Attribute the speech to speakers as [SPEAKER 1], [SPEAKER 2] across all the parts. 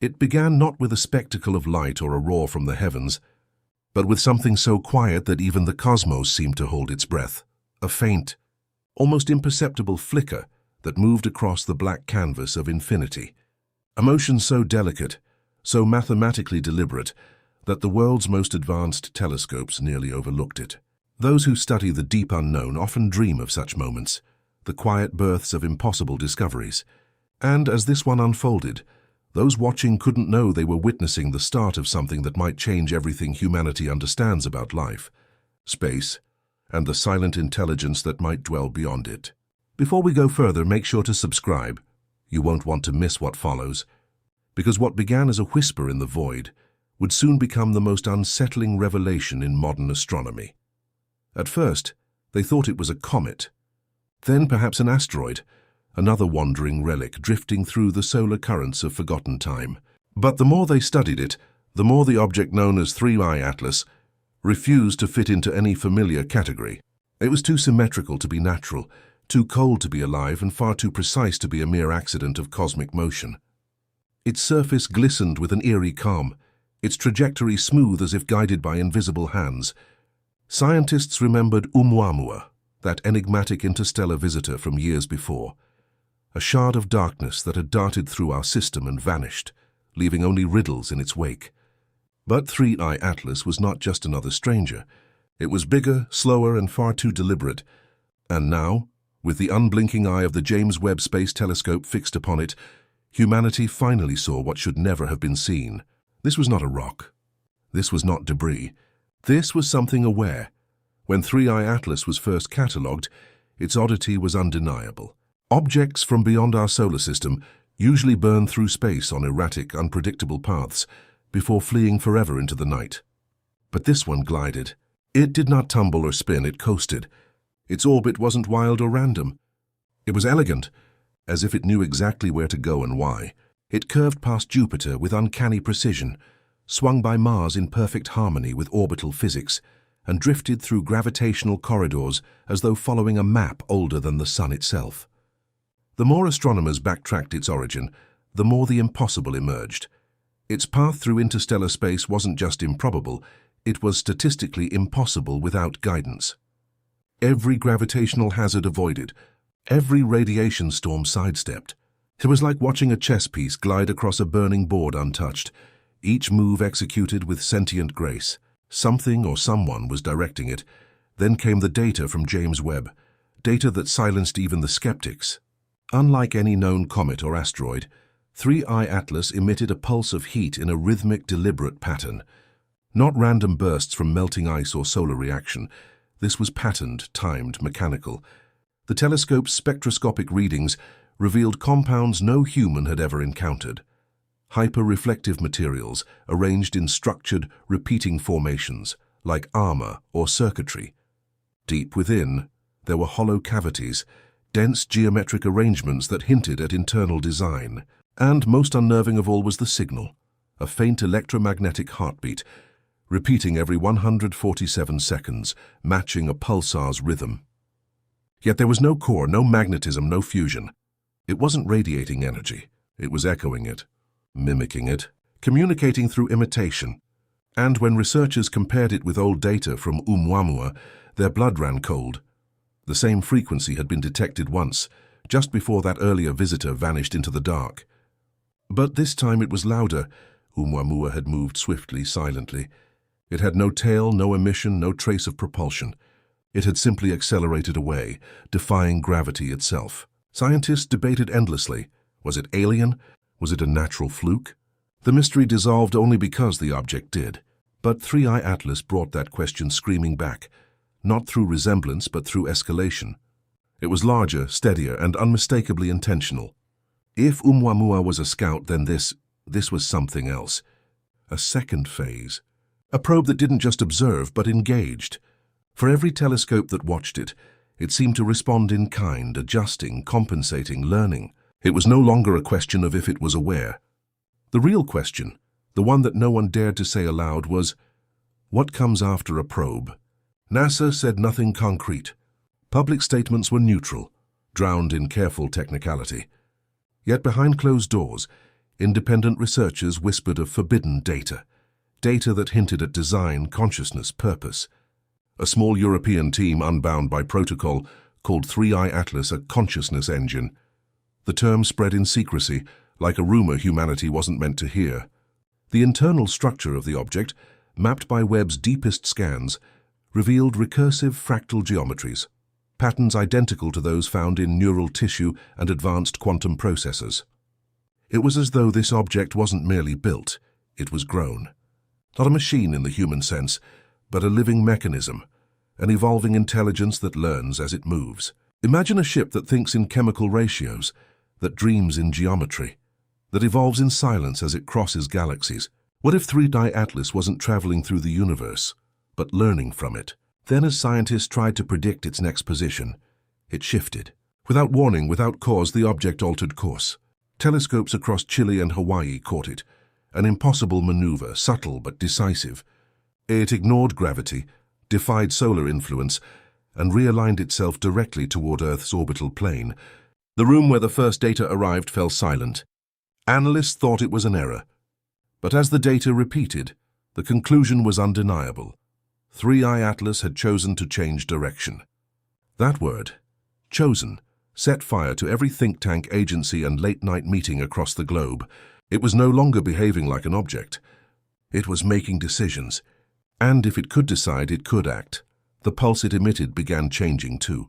[SPEAKER 1] It began not with a spectacle of light or a roar from the heavens, but with something so quiet that even the cosmos seemed to hold its breath, a faint, almost imperceptible flicker that moved across the black canvas of infinity. A motion so delicate, so mathematically deliberate, that the world's most advanced telescopes nearly overlooked it. Those who study the deep unknown often dream of such moments, the quiet births of impossible discoveries. And as this one unfolded, those watching couldn't know they were witnessing the start of something that might change everything humanity understands about life, space, and the silent intelligence that might dwell beyond it. Before we go further, make sure to subscribe. You won't want to miss what follows, because what began as a whisper in the void would soon become the most unsettling revelation in modern astronomy. At first, they thought it was a comet, then perhaps an asteroid, another wandering relic drifting through the solar currents of forgotten time. But the more they studied it, the more the object known as 3I Atlas refused to fit into any familiar category. It was too symmetrical to be natural, too cold to be alive, and far too precise to be a mere accident of cosmic motion. Its surface glistened with an eerie calm, its trajectory smooth as if guided by invisible hands. Scientists remembered Oumuamua, that enigmatic interstellar visitor from years before, a shard of darkness that had darted through our system and vanished, leaving only riddles in its wake. But 3I Atlas was not just another stranger. It was bigger, slower, and far too deliberate. And now, with the unblinking eye of the James Webb Space Telescope fixed upon it, humanity finally saw what should never have been seen. This was not a rock. This was not debris. This was something aware. When 3I Atlas was first catalogued, its oddity was undeniable. Objects from beyond our solar system usually burn through space on erratic, unpredictable paths before fleeing forever into the night. But this one glided. It did not tumble or spin, it coasted. Its orbit wasn't wild or random. It was elegant, as if it knew exactly where to go and why. It curved past Jupiter with uncanny precision, swung by Mars in perfect harmony with orbital physics, and drifted through gravitational corridors as though following a map older than the Sun itself. The more astronomers backtracked its origin, the more the impossible emerged. Its path through interstellar space wasn't just improbable, it was statistically impossible without guidance. Every gravitational hazard avoided, every radiation storm sidestepped. It was like watching a chess piece glide across a burning board untouched, each move executed with sentient grace. Something or someone was directing it. Then came the data from James Webb, data that silenced even the skeptics. Unlike any known comet or asteroid, 3I Atlas emitted a pulse of heat in a rhythmic, deliberate pattern. Not random bursts from melting ice or solar reaction. This was patterned, timed, mechanical. The telescope's spectroscopic readings revealed compounds no human had ever encountered. Hyper-reflective materials arranged in structured, repeating formations, like armor or circuitry. Deep within, there were hollow cavities, dense geometric arrangements that hinted at internal design. And most unnerving of all was the signal, a faint electromagnetic heartbeat, repeating every 147 seconds, matching a pulsar's rhythm. Yet there was no core, no magnetism, no fusion. It wasn't radiating energy, it was echoing it, mimicking it, communicating through imitation. And when researchers compared it with old data from Oumuamua, their blood ran cold. The same frequency had been detected once, just before that earlier visitor vanished into the dark. But this time it was louder. Oumuamua had moved swiftly, silently. It had no tail, no emission, no trace of propulsion. It had simply accelerated away, defying gravity itself. Scientists debated endlessly. Was it alien? Was it a natural fluke? The mystery dissolved only because the object did. But 3I Atlas brought that question screaming back, not through resemblance but through escalation. It was larger, steadier, and unmistakably intentional. If Oumuamua was a scout, then this was something else. A second phase. A probe that didn't just observe, but engaged. For every telescope that watched it, it seemed to respond in kind, adjusting, compensating, learning. It was no longer a question of if it was aware. The real question, the one that no one dared to say aloud, was, what comes after a probe? NASA said nothing concrete. Public statements were neutral, drowned in careful technicality. Yet behind closed doors, Independent researchers whispered of forbidden data, data that hinted at design, consciousness, purpose. A small European team unbound by protocol called 3i Atlas a consciousness engine. The term spread in secrecy, like a rumor humanity wasn't meant to hear. The internal structure of the object, mapped by Webb's deepest scans, revealed recursive fractal geometries, patterns identical to those found in neural tissue and advanced quantum processors. It was as though this object wasn't merely built, it was grown. Not a machine in the human sense, but a living mechanism, an evolving intelligence that learns as it moves. Imagine a ship that thinks in chemical ratios, that dreams in geometry, that evolves in silence as it crosses galaxies. What if 3i Atlas wasn't traveling through the universe, but learning from it? Then, as scientists tried to predict its next position, it shifted. Without warning, without cause, the object altered course. Telescopes across Chile and Hawaii caught it, an impossible maneuver, subtle but decisive. It ignored gravity, defied solar influence, and realigned itself directly toward Earth's orbital plane. The room where the first data arrived fell silent. Analysts thought it was an error. But as the data repeated, the conclusion was undeniable. 3i Atlas had chosen to change direction. That word, chosen, set fire to every think tank, agency, and late-night meeting across the globe. It was no longer behaving like an object. It was making decisions. And if it could decide, it could act. The pulse it emitted began changing too.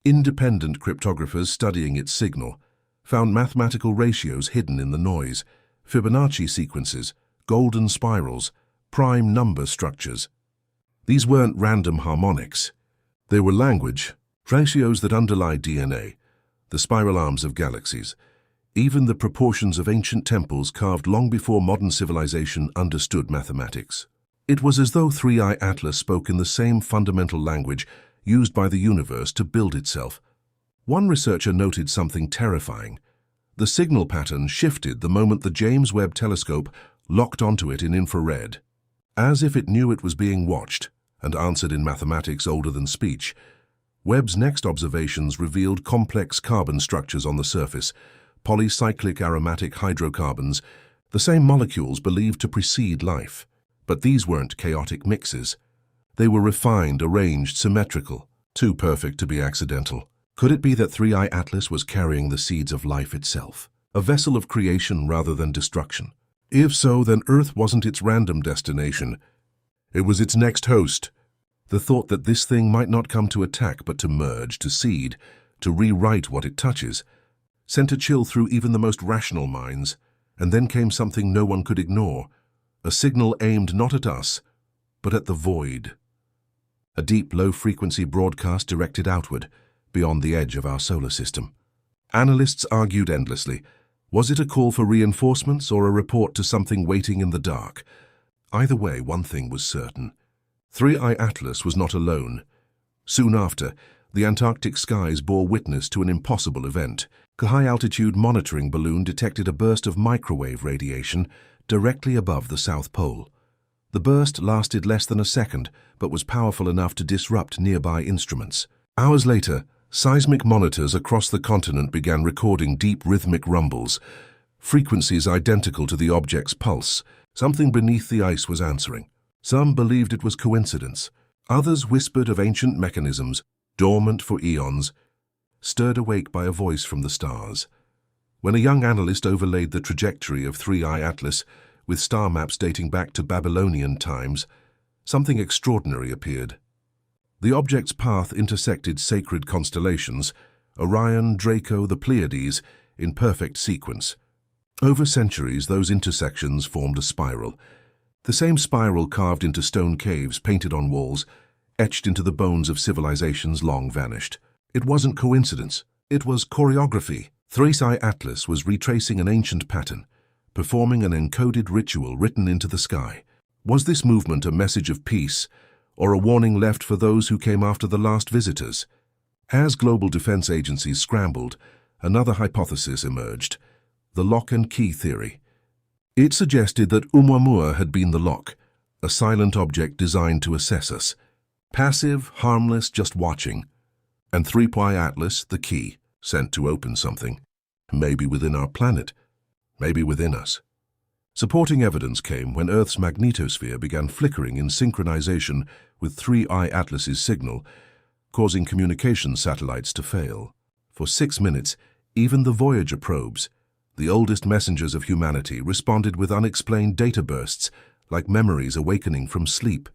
[SPEAKER 1] Independent cryptographers studying its signal found mathematical ratios hidden in the noise, Fibonacci sequences, golden spirals, prime number structures. These weren't random harmonics. They were language, ratios that underlie DNA, the spiral arms of galaxies, even the proportions of ancient temples carved long before modern civilization understood mathematics. It was as though 3i Atlas spoke in the same fundamental language used by the universe to build itself. One researcher noted something terrifying. The signal pattern shifted the moment the James Webb Telescope locked onto it in infrared. As if it knew it was being watched and answered in mathematics older than speech, Webb's next observations revealed complex carbon structures on the surface, polycyclic aromatic hydrocarbons, the same molecules believed to precede life. But these weren't chaotic mixes. They were refined, arranged, symmetrical, too perfect to be accidental. Could it be that 3i Atlas was carrying the seeds of life itself, a vessel of creation rather than destruction? If so, then Earth wasn't its random destination. It was its next host. The thought that this thing might not come to attack but to merge, to seed, to rewrite what it touches, sent a chill through even the most rational minds. And then came something no one could ignore, a signal aimed not at us, but at the void. A deep, low-frequency broadcast directed outward, beyond the edge of our solar system. Analysts argued endlessly. Was it a call for reinforcements or a report to something waiting in the dark? Either way, one thing was certain. 3i Atlas was not alone. Soon after, the Antarctic skies bore witness to an impossible event. A high-altitude monitoring balloon detected a burst of microwave radiation directly above the South Pole. The burst lasted less than a second, but was powerful enough to disrupt nearby instruments. Hours later, seismic monitors across the continent began recording deep rhythmic rumbles, frequencies identical to the object's pulse. Something beneath the ice was answering. Some believed it was coincidence. Others whispered of ancient mechanisms, dormant for eons, stirred awake by a voice from the stars. When a young analyst overlaid the trajectory of 3i Atlas with star maps dating back to Babylonian times, something extraordinary appeared. The object's path intersected sacred constellations, Orion, Draco, the Pleiades, in perfect sequence. Over centuries, those intersections formed a spiral. The same spiral carved into stone caves, painted on walls, etched into the bones of civilizations long vanished. It wasn't coincidence. It was choreography. 3i Atlas was retracing an ancient pattern, performing an encoded ritual written into the sky. Was this movement a message of peace, or a warning left for those who came after the last visitors? As global defense agencies scrambled, another hypothesis emerged, the lock and key theory. It suggested that Oumuamua had been the lock, a silent object designed to assess us. Passive, harmless, just watching. And 3i Atlas, the key, sent to open something. Maybe within our planet. maybe within us. Supporting evidence came when Earth's magnetosphere began flickering in synchronization with 3I Atlas's signal, causing communication satellites to fail. For 6 minutes, even the Voyager probes, the oldest messengers of humanity, responded with unexplained data bursts, like memories awakening from sleep.